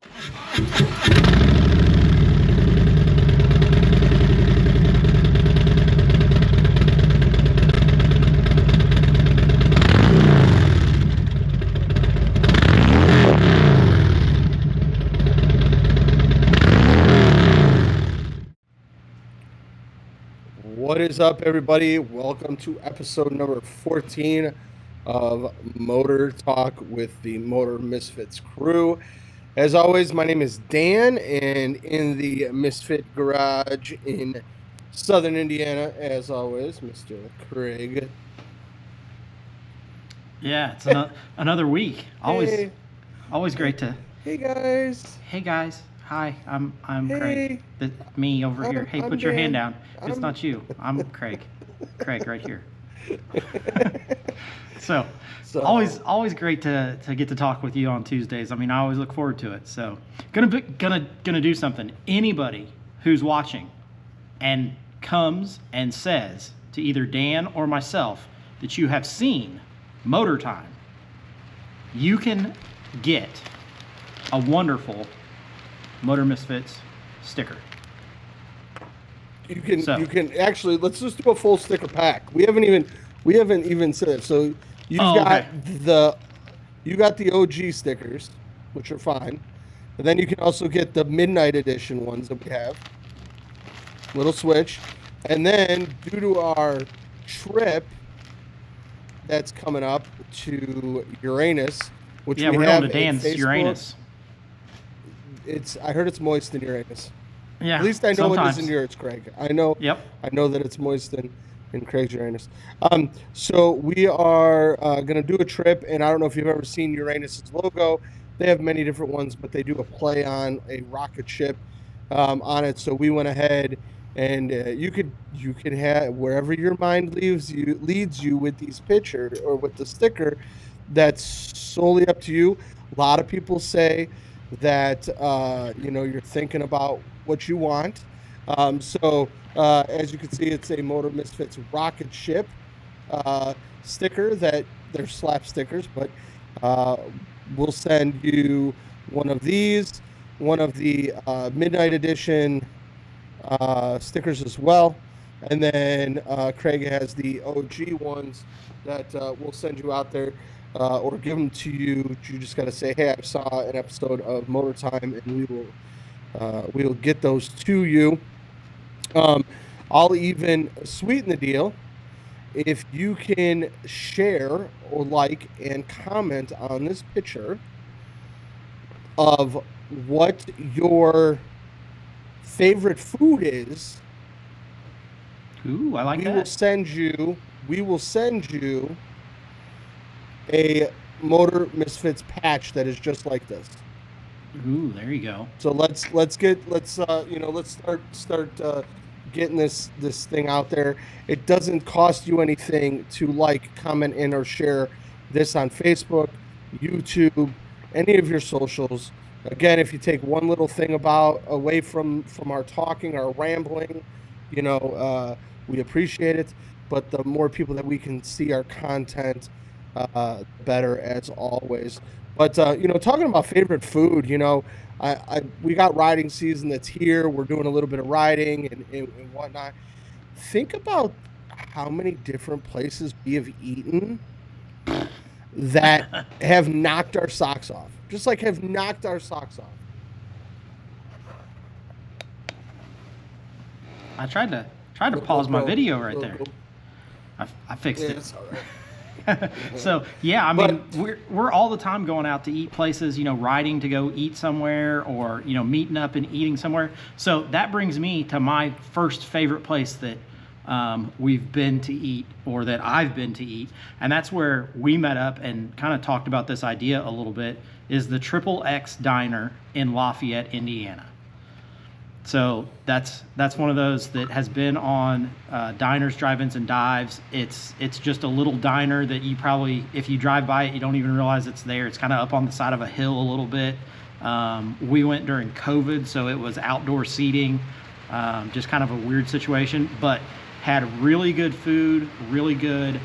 What is up, everybody? Welcome to episode number 14 of Motor Talk with the Motor Misfits crew. As always, my name is Dan, and in the Misfit Garage in Southern Indiana, as always, Mr. Craig. Yeah, it's another week. Hey. Always great to. Hey guys. Hey guys, hi. I'm Hey. Craig. Me over here. Hey, I'm put your hand Dan. down. It's not you. I'm Craig. Craig right here. So, So- always great to get to talk with you on Tuesdays. I mean, I always look forward to it. So, gonna do something. Anybody who's watching and comes and says to either Dan or myself that you have seen Motor Time, you can get a wonderful Motor Misfits sticker. You can So- you can actually, let's just do a full sticker pack. We haven't even said it. So you've Oh, got okay. you got the OG stickers, which are fine. But then you can also get the midnight edition ones that we have. Little switch. And then due to our trip that's coming up to Uranus, which Yeah, we we're have going to a Dan's Facebook- Uranus. I heard it's moist in Uranus. Yeah. At least I know sometimes. it is in yours, Craig. I know. Yep. I know that it's moist in Craig's Uranus. So we are going to do a trip, and I don't know if you've ever seen Uranus's logo. They have many different ones, but they do a play on a rocket ship on it. So we went ahead, and you could have wherever your mind leads you with these pictures or with the sticker. That's solely up to you. A lot of people say that you're thinking about what you want. So as you can see, it's a Motor Misfits rocket ship sticker that they're slap stickers, but we'll send you one of these, one of the midnight edition stickers as well, and then Craig has the OG ones that we'll send you out there. Or give them to you. You just got to say, "Hey, I saw an episode of Motor Time," and we will get those to you. I'll even sweeten the deal if you can share or like and comment on this picture of what your favorite food is. Ooh, I like We that. will send you a Motor Misfits patch that is just like this. Ooh, there you go. So let's start getting this thing out there. It doesn't cost you anything to like, comment, and or share this on Facebook, YouTube, any of your socials. Again, if you take one little thing away from our talking, our rambling, we appreciate it. But the more people that we can see our content, better, as always. But talking about favorite food, we got riding season that's here. We're doing a little bit of riding and whatnot. Think about how many different places we have eaten that have knocked our socks off. Just like have knocked our socks off. I tried to pause my video right there. I fixed Yeah, it. it's all right. So yeah, I mean, we're all the time going out to eat places, riding to go eat somewhere, or meeting up and eating somewhere. So that brings me to my first favorite place that we've been to eat, or that I've been to eat, and that's where we met up and kind of talked about this idea a little bit. Is the Triple X Diner in Lafayette, Indiana. So that's one of those that has been on diners, drive-ins, and dives. It's just a little diner that you probably, if you drive by it, you don't even realize it's there. It's kind of up on the side of a hill a little bit. We went during COVID, so it was outdoor seating, just kind of a weird situation, but had really good food, really good,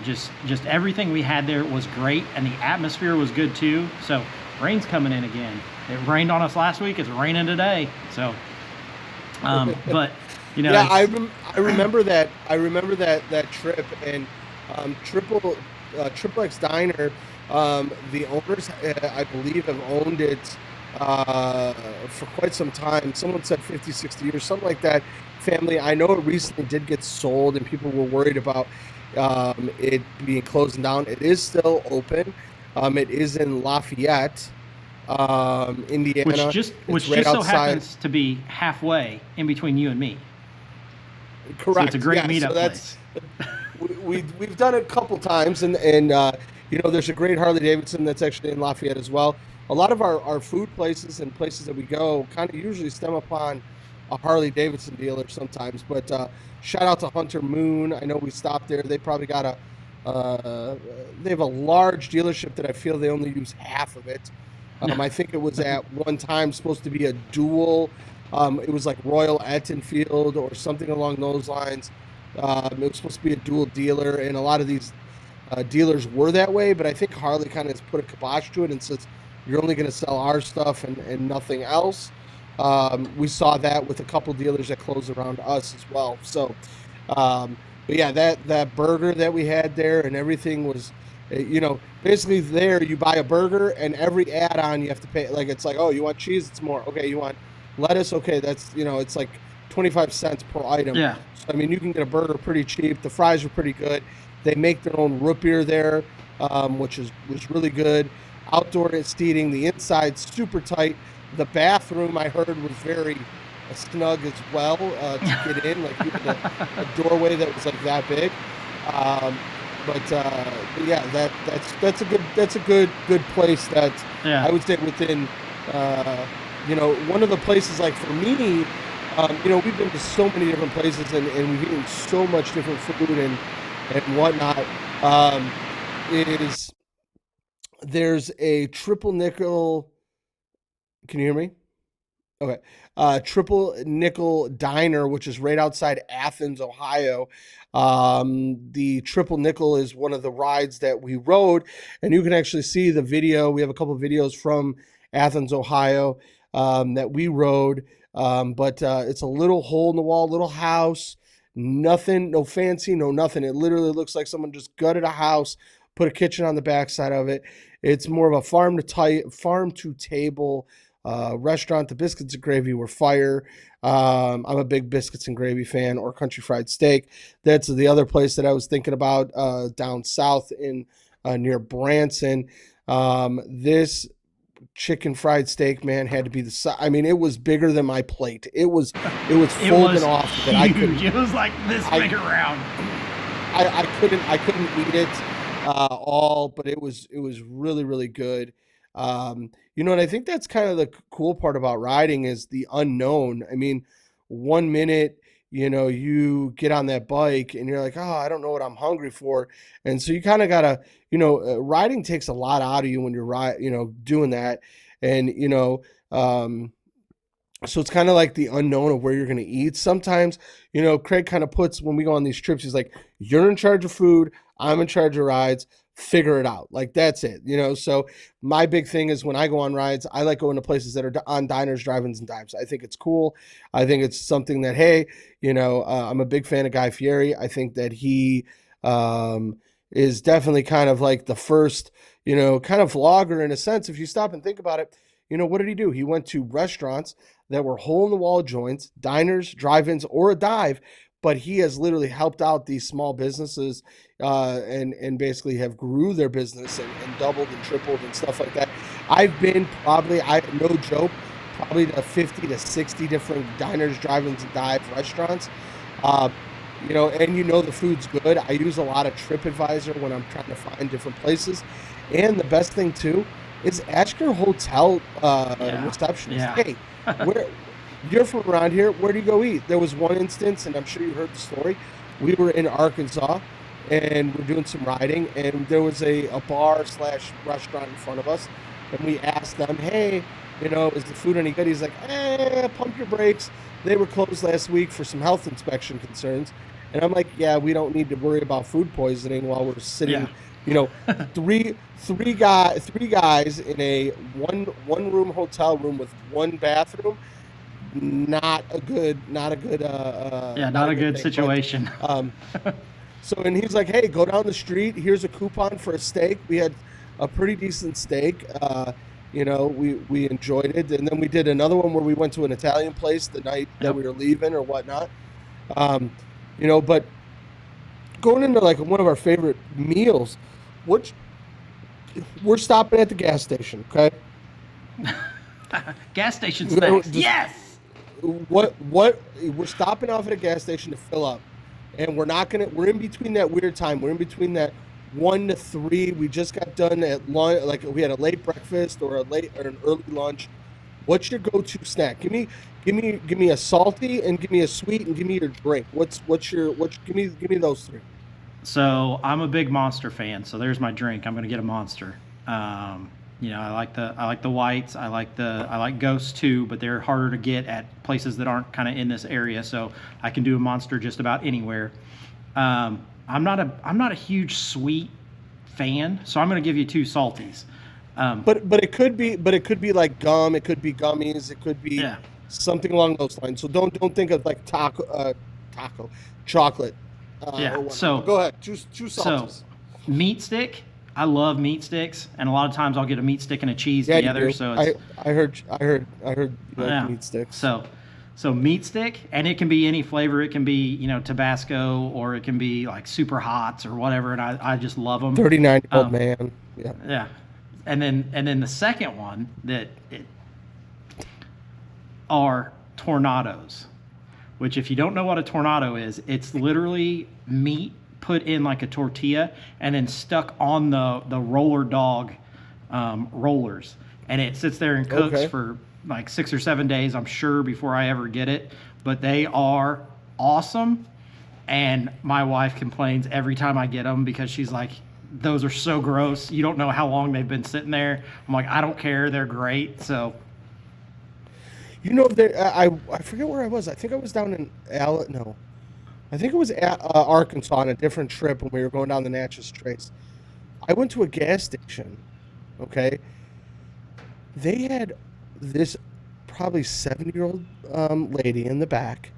just everything we had there was great, and the atmosphere was good too. So rain's coming in again. It rained on us last week. It's raining today. So, but yeah, I remember that. I remember that trip and Triple X Diner. The owners, I believe, have owned it for quite some time. Someone said 50, 60 years, something like that. Family. I know it recently did get sold, and people were worried about it being closing down. It is still open. It is in Lafayette, Indiana. Which right just so happens to be halfway in between you and me. Correct. So it's a great meetup place. We've done it a couple times, and there's a great Harley Davidson that's actually in Lafayette as well. A lot of our food places and places that we go kind of usually stem upon a Harley Davidson dealer sometimes. But shout out to Hunter Moon. I know we stopped there. They probably got they have a large dealership that I feel they only use half of it. I think it was at one time supposed to be a dual. It was like Royal Ettenfield or something along those lines. It was supposed to be a dual dealer, and a lot of these dealers were that way. But I think Harley kind of has put a kibosh to it and says, you're only going to sell our stuff and nothing else. We saw that with a couple dealers that closed around us as well. So, but yeah, that burger that we had there and everything was, basically there you buy a burger and every add-on you have to pay. Like, it's like, oh, you want cheese? It's more. Okay, you want lettuce? Okay, that's, it's like 25 cents per item. Yeah. So, I mean, you can get a burger pretty cheap. The fries are pretty good. They make their own root beer there, which was really good. Outdoor seating, the inside super tight. The bathroom I heard was very snug as well to get in. Like, you had a doorway that was like that big. But yeah, that's a good place that I would say within one of the places, like for me, we've been to so many different places and we've eaten so much different food and whatnot. There's a triple nickel. Can you hear me? Okay. Triple Nickel Diner, which is right outside Athens, Ohio. The Triple Nickel is one of the rides that we rode, and you can actually see the video. We have a couple of videos from Athens, Ohio, that we rode. But it's a little hole in the wall, little house, nothing, no fancy, no nothing. It literally looks like someone just gutted a house, put a kitchen on the backside of it. It's more of a farm to table restaurant. The biscuits and gravy were fire. I'm a big biscuits and gravy fan, or country fried steak. That's the other place that I was thinking about down south in near Branson. This chicken fried steak, man, had to be it was bigger than my plate. It was folding off that I couldn't. It was like this big around. I couldn't eat it all, but it was really, really good. And I think that's kind of the cool part about riding is the unknown. I mean, 1 minute, you get on that bike and you're like, oh, I don't know what I'm hungry for. And so you kind of gotta, riding takes a lot out of you when you're doing that. And, so it's kind of like the unknown of where you're going to eat. Sometimes, Craig kind of puts, when we go on these trips, he's like, you're in charge of food. I'm in charge of rides. Figure it out. Like, that's it. So my big thing is when I go on rides, I like going to places that are on diners, drive-ins, and dives. I think it's cool. I think it's something that, hey, I'm a big fan of Guy Fieri. I think that he is definitely kind of like the first, kind of vlogger in a sense. If you stop and think about it, what did he do? He went to restaurants that were hole-in-the-wall joints, diners, drive-ins, or a dive, but he has literally helped out these small businesses and basically have grew their business and doubled and tripled and stuff like that. I've been no joke, probably to 50 to 60 different diners, drive-ins, and dive restaurants. And the food's good. I use a lot of TripAdvisor when I'm trying to find different places. And the best thing, too, is ask your hotel receptionist, hey, where you're from around here, where do you go eat? There was one instance, and I'm sure you heard the story. We were in Arkansas, and we're doing some riding, and there was a bar/restaurant in front of us, and we asked them, hey, is the food any good? He's like, pump your brakes. They were closed last week for some health inspection concerns. And I'm like, yeah, we don't need to worry about food poisoning while we're sitting You know, three guys in a one room hotel room with one bathroom. Yeah, Not not a a good good thing. But situation. um, so, and he's like, "Hey, go down the street. Here's a coupon for a steak." We had a pretty decent steak. We enjoyed it, and then we did another one where we went to an Italian place the night that Yep. we were leaving or whatnot. Um, but going into like one of our favorite meals, which we're stopping at the gas station. Okay, Gas station snacks. just Yes. what we're stopping off at a gas station to fill up, and we're in between that weird time. We're in between that 1 to 3. We just got done at lunch, like we had a late breakfast or an early lunch. What's your go-to snack? Give me a salty and give me a sweet and give me your drink. Give me those three. So I'm a big Monster fan. So there's my drink. I'm gonna get a Monster. I like the whites. I like Ghosts too, but they're harder to get at places that aren't kind of in this area. So I can do a Monster just about anywhere. I'm not a huge sweet fan, so I'm gonna give you two salties. Um, But it could be like gum. It could be gummies. It could be yeah, something along those lines. So don't think of like taco chocolate yeah. or whatnot. But So go ahead. Two so salties. meat stick. I love meat sticks, and a lot of times I'll get a meat stick and a cheese Yeah, you together. do. So it's I heard you like yeah. meat sticks. So meat stick, and it can be any flavor. It can be Tabasco, or it can be like super hots or whatever, and I just love them. 39-year-old Um, man. Yeah. yeah, and then the second one are tornadoes. Which, if you don't know what a tornado is, it's literally meat put in like a tortilla and then stuck on the roller dog rollers, and it sits there and cooks Okay. for like 6 or 7 days, I'm sure, before I ever get it. But they are awesome, and my wife complains every time I get them because she's like, "Those are so gross. You don't know how long they've been sitting there." I'm like, "I don't care. They're great." So I forget where I was. I think I was down in no, I think it was Arkansas on a different trip when we were going down the Natchez Trace. I went to a gas station. Okay, they had this probably 70-year-old lady in the back,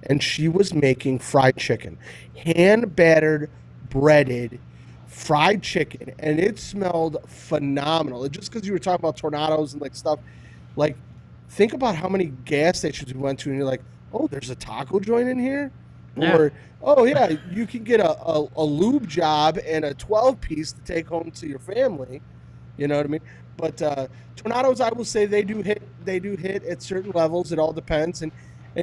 and she was making fried chicken, hand battered, breaded fried chicken, and it smelled phenomenal. And just because you were talking about tornadoes and like stuff, like think about how many gas stations we went to, and you're like, oh, there's a taco joint in here, yeah, or oh yeah, you can get a lube job and a 12-piece to take home to your family. You know what I mean? But tornadoes, I will say they do hit. They do hit at certain levels. It all depends, and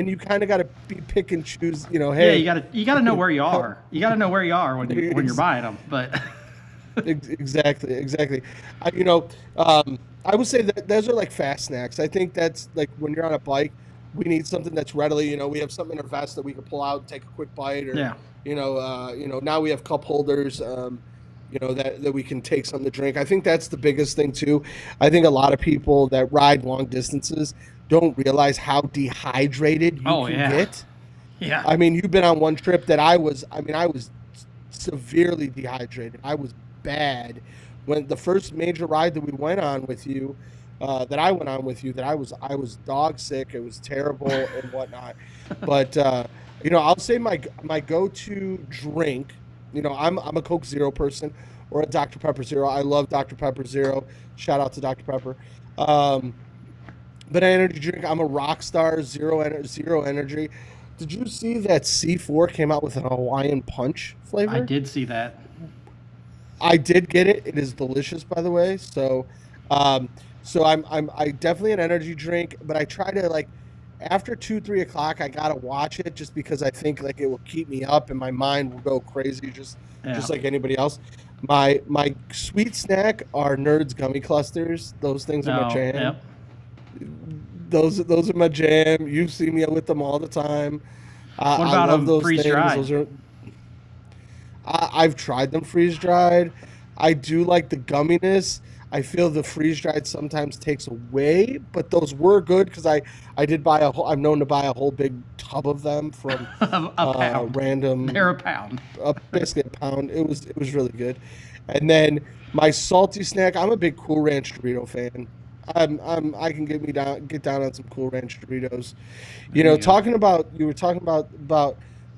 you kind of got to be pick and choose. yeah, Hey, you gotta know where you how, are. You gotta know where you are when you're buying them. But exactly. I, you know, I would say that those are like fast snacks. I think that's like when you're on a bike, we need something that's readily. We have something in our vest that we can pull out and take a quick bite, or yeah. now we have cup holders. That we can take something to drink. I think that's the biggest thing too. I think a lot of people that ride long distances don't realize how dehydrated you Oh can yeah, get. yeah. I mean, you've been on one trip that I was severely dehydrated. I was bad when the first major ride that we went on with you, that I went on with you, that I was dog sick. It was terrible and whatnot. But I'll say my go-to drink. I'm a Coke Zero person or a Dr Pepper Zero. I love Dr Pepper Zero. Shout out to Dr Pepper. Um, but energy drink, I'm a rock star. Zero energy. Did you see that C4 came out with an Hawaiian Punch I flavor? did see that. I did get it. It is delicious, by the way. Um, I definitely an energy drink, but I try to like after 2, 3 o'clock, I gotta watch it just because I think like it will keep me up and my mind will go crazy, Yeah. just like anybody else. My sweet snack are Nerds gummy clusters. Those things are my No. jam. Yep. Those are my jam. You see me with them all the time. What I about love those freeze things. dried? I've tried them freeze dried. I do like the gumminess. I feel the freeze dried sometimes takes away, but those were good because I did buy a whole. I'm known to buy a whole big tub of them from A pound. random, They're a pound. basically a pound. It was really good. And then my salty snack, I'm a big Cool Ranch Dorito fan. I can get down on some Cool Ranch Doritos. There you go. You were talking about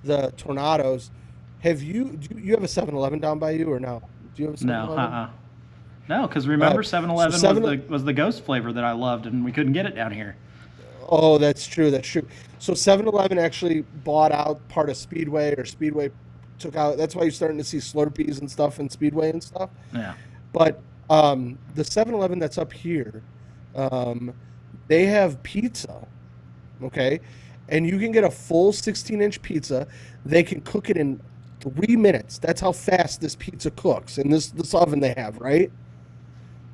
the tornadoes. Do you have a 7-Eleven down by you or no? Do you have a No, 7-Eleven? no, because Uh, remember so 7-Eleven was 7 the ghost flavor that I loved, and we couldn't get it down here. Oh, that's true. That's true. So 7-Eleven actually bought out part of Speedway, or Speedway took out. That's why you're starting to see Slurpees and stuff in Speedway and stuff. Yeah. But the 7-Eleven that's up here, um, they have pizza, okay? And you can get a full 16-inch pizza. They can cook it in 3 minutes. That's how fast this pizza cooks in this oven they have, right?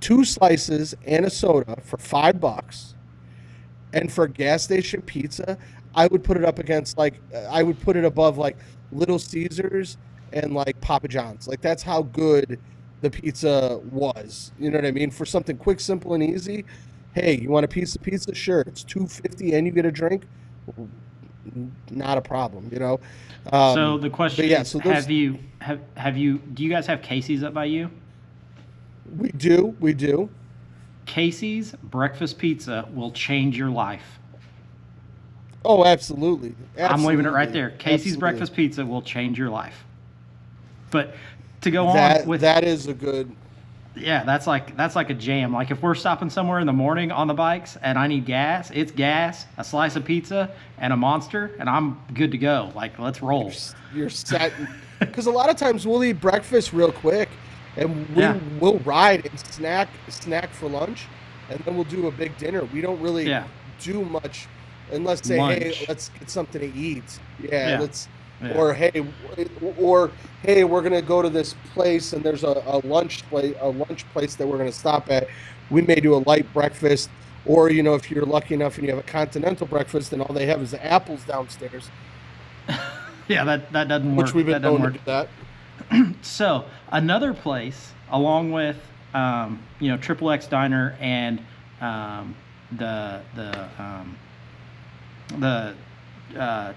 Two slices and a soda for $5. And for gas station pizza, I would put it up against I would put it above like Little Caesars and like Papa John's. Like that's how good the pizza was. You know what I mean? For something quick, simple, and easy. Hey, you want a piece of pizza? Sure, it's $2.50 and you get a drink. Not a problem, you know. So the question But yeah, is, so those have you do you guys have Casey's up by you? we do. Casey's breakfast pizza will change your life. Oh, absolutely. I'm leaving it right Absolutely. there. Casey's Absolutely. breakfast pizza will change your life. But to go on That with that is a good. yeah, that's like a jam. Like if we're stopping somewhere in the morning on the bikes and I need gas, it's gas, a slice of pizza, and a Monster, and I'm good to go. Like let's roll. You're set. Because a lot of times we'll eat breakfast real quick, and Yeah, we'll ride and snack for lunch, and then we'll do a big dinner. We don't really yeah, do much unless say, hey, lunch. let's get something to eat. Yeah, Yeah, let's yeah. or or hey, we're gonna go to this place and there's a lunch place that we're gonna stop at. We may do a light breakfast, or if you're lucky enough and you have a continental breakfast and all they have is the apples downstairs, Yeah, that doesn't which work. we've been That doesn't known to work. do that. So another place, along with Triple X Diner and um, the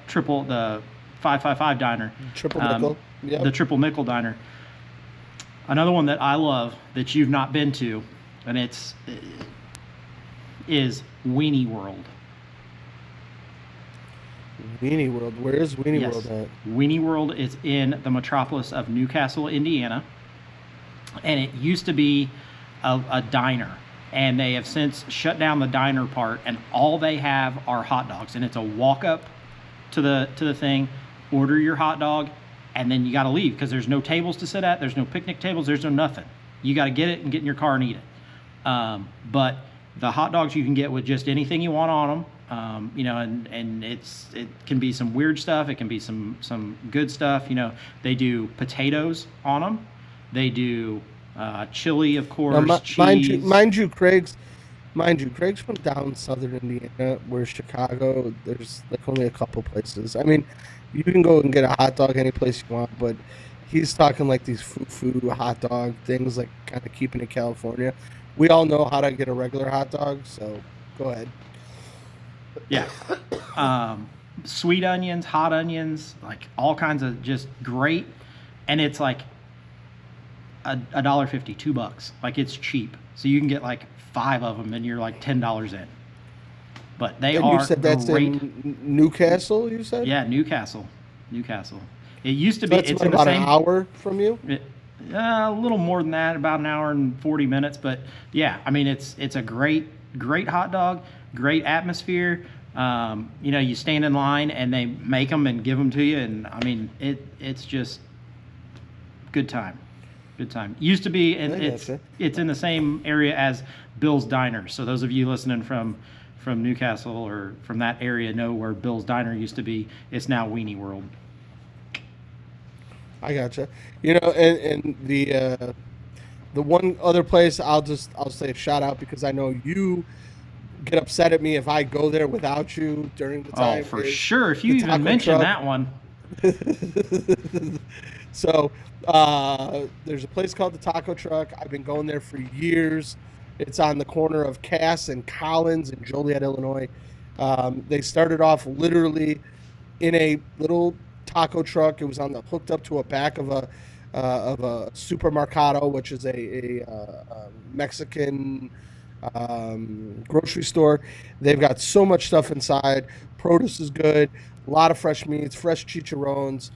triple the 555 Diner, Triple um, nickel. Yep. the Triple Nickel Diner. Another one that I love that you've not been to, and is Weenie World. Weenie World. Where is Weenie Yes, World at? Weenie World is in the metropolis of Newcastle, Indiana, and it used to be a diner, and they have since shut down the diner part, and all they have are hot dogs, and it's a walk up to the thing, order your hot dog, and then you got to leave because there's no tables to sit at, there's no picnic tables, there's no nothing. You got to get it and get in your car and eat it. But the hot dogs you can get with just anything you want on them. And it can be some weird stuff. It can be some good stuff. They do potatoes on them. They do chili, of Now, course, mind you, cheese. Craig's from down southern Indiana, where Chicago, there's like only a couple places. I mean, you can go and get a hot dog any place you want, but he's talking like these foo hot dog things, like kind of keeping it California. We all know how to get a regular hot dog, so go ahead. Yeah. Sweet onions, hot onions, like all kinds of just great. And it's like a dollar 50, $2. Like it's cheap. So you can get like 5 of them and you're like $10 in. But they And you are said that's great. in Newcastle, you said? Yeah, Newcastle. It used to So be, that's it's what, in the about an same, hour from you? it, a little more than that, about an hour and 40 minutes. But yeah, I mean, it's a great hot dog, great atmosphere. You stand in line and they make them and give them to you, and I mean, it's just good time. Good time. Used to be, and I gotcha. it's in the same area as Bill's Diner. So those of you listening from Newcastle or from that area know where Bill's Diner used to be. It's now Weenie World. I gotcha. And the one other place I'll say a shout out, because I know you get upset at me if I go there without you during the time. Oh, for is sure. If you the even taco mention truck. that one. So there's a place called the Taco Truck. I've been going there for years. It's on the corner of Cass and Collins in Joliet, Illinois. They started off literally in a little taco truck. It was hooked up to a back of of a supermercado, which is Mexican grocery store. They've got so much stuff inside. Produce is good. A lot of fresh meats, fresh chicharrones.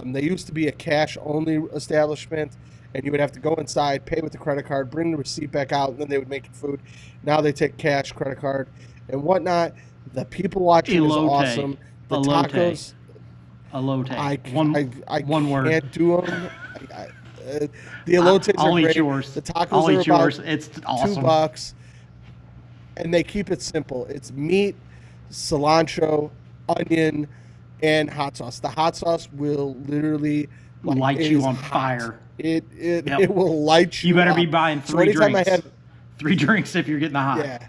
They used to be a cash-only establishment, and you would have to go inside, pay with the credit card, bring the receipt back out, and then they would make you food. Now they take cash, credit card, and whatnot. The people watching is awesome. The tacos. Elote. I one word. Can't do them. The elotes I'll are eat great. yours. The tacos I'll are eat about yours. It's awesome. $2, and they keep it simple. It's meat, cilantro, onion, and hot sauce. The hot sauce will literally light you on fire. It will light you. You better up. be buying three drinks. 3 drinks if you're getting the hot. Yeah.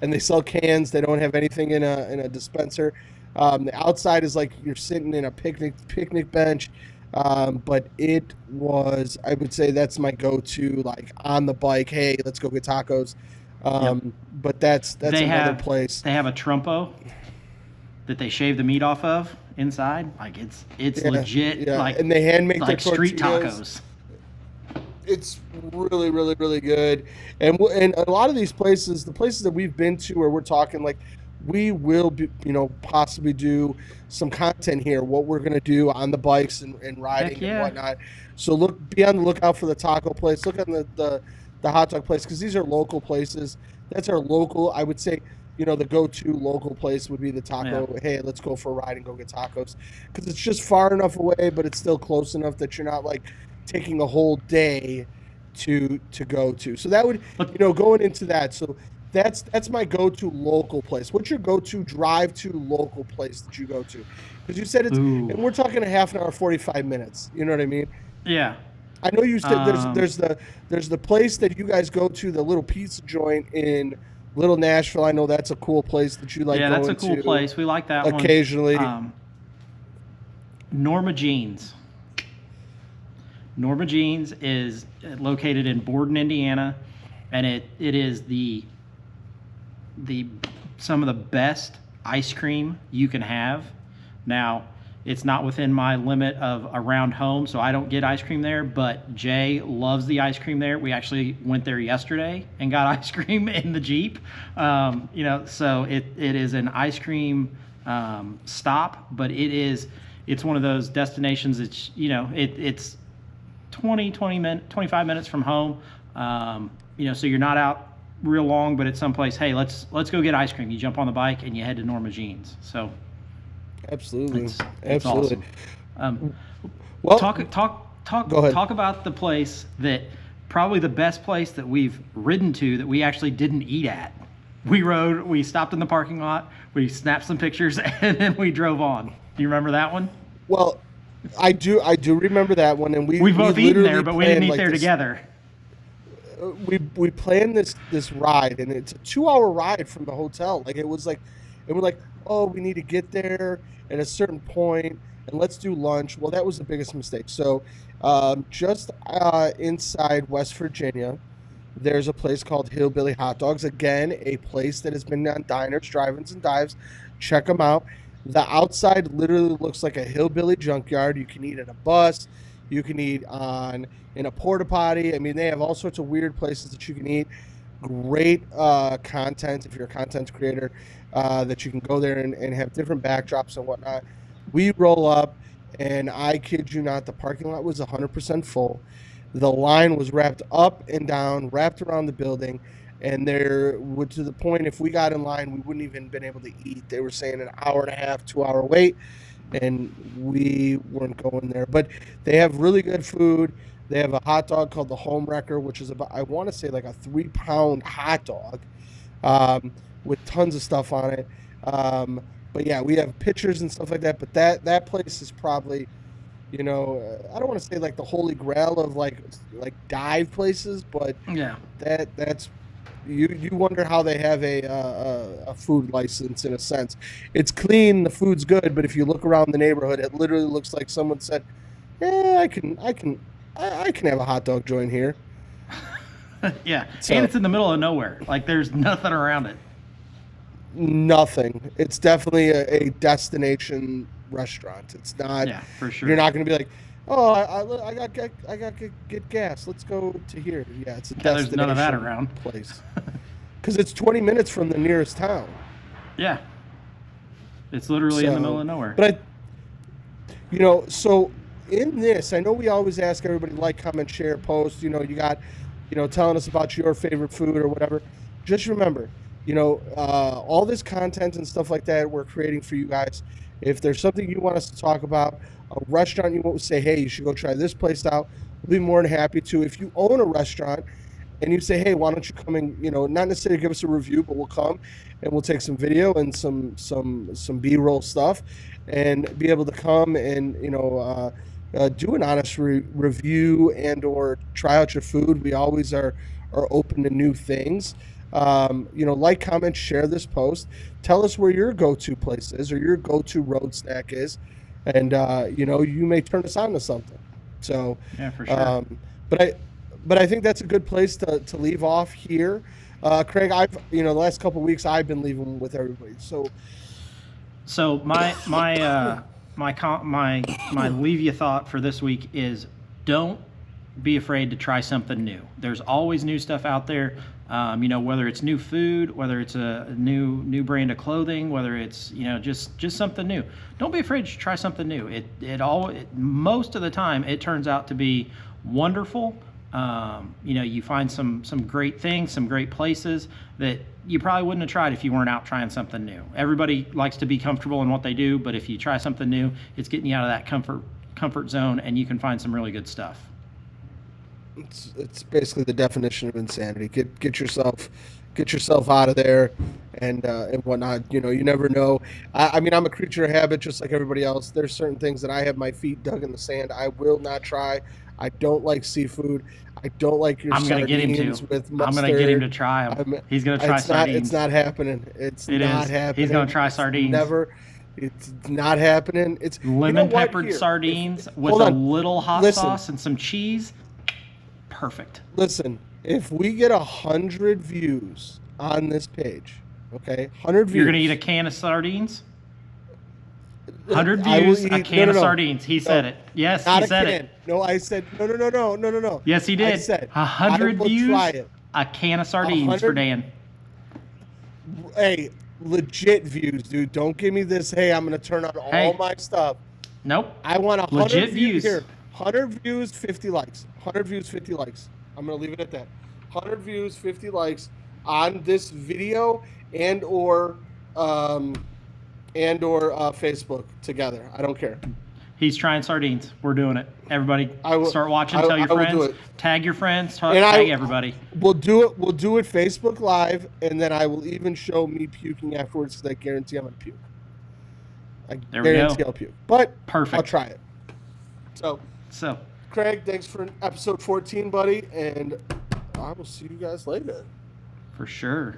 And they sell cans. They don't have anything in a dispenser. The outside is like you're sitting in a picnic bench. But it was, I would say that's my go-to, like on the bike. Hey, let's go get tacos. But that's another place. They have a trompo that they shave the meat off of inside. Like it's legit. Yeah. Like, and they hand make like their street tortillas. tacos. It's really, really, really good. And a lot of these places, the places that we've been to, where we're talking like, we will be, possibly do some content here, what we're going to do on the bikes and riding and whatnot. So be on the lookout for the taco place. Look on the hot dog place, because these are local places. That's our local, I would say, the go-to local place would be the taco. Yeah. Hey, let's go for a ride and go get tacos. Because it's just far enough away, but it's still close enough that you're not like taking a whole day to go to. So that would, going into that. So that's my go-to local place. What's your go-to drive-to local place that you go to? Because you said and we're talking a half an hour, 45 minutes. You know what I mean? Yeah. I know you said there's the place that you guys go to, the little pizza joint in Little Nashville. I know that's a cool place that you like. Yeah, that's a cool place. We like that occasionally. Norma Jean's. Norma Jean's is located in Borden, Indiana, and it is some of the best ice cream you can have. Now, it's not within my limit of around home, so I don't get ice cream there, but Jay loves the ice cream there. We actually went there yesterday and got ice cream in the Jeep. So it is an ice cream stop, but it's one of those destinations that's, it's 25 minutes from home. So you're not out real long, but at some place, hey, let's go get ice cream. You jump on the bike and you head to Norma Jean's. So absolutely, it's absolutely. Awesome. Well, talk about the place that probably the best place that we've ridden to that we actually didn't eat at. We stopped in the parking lot, we snapped some pictures, and then we drove on. Do you remember that one? Well, I do remember that one, and we both eaten there, but we didn't eat there together. We planned this ride, and it's a 2-hour ride from the hotel. Like it was like, and we're like, oh, we need to get there at a certain point, and let's do lunch. Well, that was the biggest mistake. So, just inside West Virginia, there's a place called Hillbilly Hot Dogs. Again, a place that has been on diners, drive-ins, and dives. Check them out. The outside literally looks like a hillbilly junkyard. You can eat at a bus. You can eat in a porta potty. I mean, they have all sorts of weird places that you can eat. Great content if you're a content creator, that you can go there and have different backdrops and whatnot. We roll up, and I kid you not, the parking lot was 100% full. The line was wrapped up and down, wrapped around the building, and there would, to the point, if we got in line, we wouldn't even been able to eat. They were saying an hour and a half, 2-hour wait, and we weren't going there. But they have really good food. They have a hot dog called the Home Wrecker, which is about, I want to say, like a 3-pound hot dog with tons of stuff on it. But yeah, we have pictures and stuff like that. But that place is probably, I don't want to say like the holy grail of like dive places, but yeah, that's you wonder how they have a food license in a sense. It's clean, the food's good, but if you look around the neighborhood, it literally looks like someone said, "Yeah, I can have a hot dog joint here." Yeah, so, and it's in the middle of nowhere. Like there's nothing around it. Nothing. It's definitely a destination restaurant. It's not. Yeah, for sure. You're not going to be like, Oh, I got to get gas. Let's go to here. Yeah, it's a Yeah, there's none of that destination around. place because it's 20 minutes from the nearest town. Yeah, it's literally in the middle So, of nowhere. but so in this, I know we always ask everybody like, comment, share, post. You got, telling us about your favorite food or whatever. Just remember, all this content and stuff like that we're creating for you guys. If there's something you want us to talk about, a restaurant you want to say, hey, you should go try this place out, we'll be more than happy to. If you own a restaurant and you say, hey, why don't you come and, not necessarily give us a review, but we'll come and we'll take some video and some B-roll stuff and be able to come and, do an honest review and or try out your food. We always are open to new things. Like, comment, share this post. Tell us where your go-to place is or your go-to road snack is. And, you may turn us on to something. So, yeah, for sure. But I think that's a good place to leave off here. Craig, the last couple of weeks I've been leaving with everybody. So my leave you thought for this week is don't be afraid to try something new. There's always new stuff out there. Whether it's new food, whether it's a new brand of clothing, whether it's just something new. Don't be afraid to try something new. Most of the time it turns out to be wonderful. You find some great things, some great places that you probably wouldn't have tried if you weren't out trying something new. Everybody likes to be comfortable in what they do, but if you try something new, it's getting you out of that comfort zone, and you can find some really good stuff. It's basically the definition of insanity. Get yourself out of there and whatnot. You never know. I mean, I'm a creature of habit, just like everybody else. There's certain things that I have my feet dug in the sand. I will not try. I don't like seafood. I don't like your sardines with mustard. I'm going to get him to try them. He's going to try sardines. It's not happening. It's not happening. He's going to try sardines. It's not happening. It's lemon peppered sardines with a little hot sauce and some cheese. Perfect. Listen, if we get 100 views on this page, okay, 100 views. You're going to eat a can of sardines? 100 views, a can of sardines. He said it. Yes, he said it. No, I said no. Yes, he did. I said 100 views, a can of sardines for Dan. Hey, legit views, dude. Don't give me this, hey, I'm going to turn on all my stuff. Nope. I want 100 legit views. Here. 100 views, 50 likes. 100 views, 50 likes. I'm going to leave it at that. 100 views, 50 likes on this video and or Facebook together. I don't care. He's trying sardines. We're doing it. Everybody, start watching. Tell your friends. Tag your friends. Tag everybody. We'll do it. We'll do it Facebook Live, and then I will even show me puking afterwards because I guarantee I'm gonna puke. I guarantee I'll puke. But perfect. I'll try it. So, Craig, thanks for episode 14, buddy, and I will see you guys later. For sure.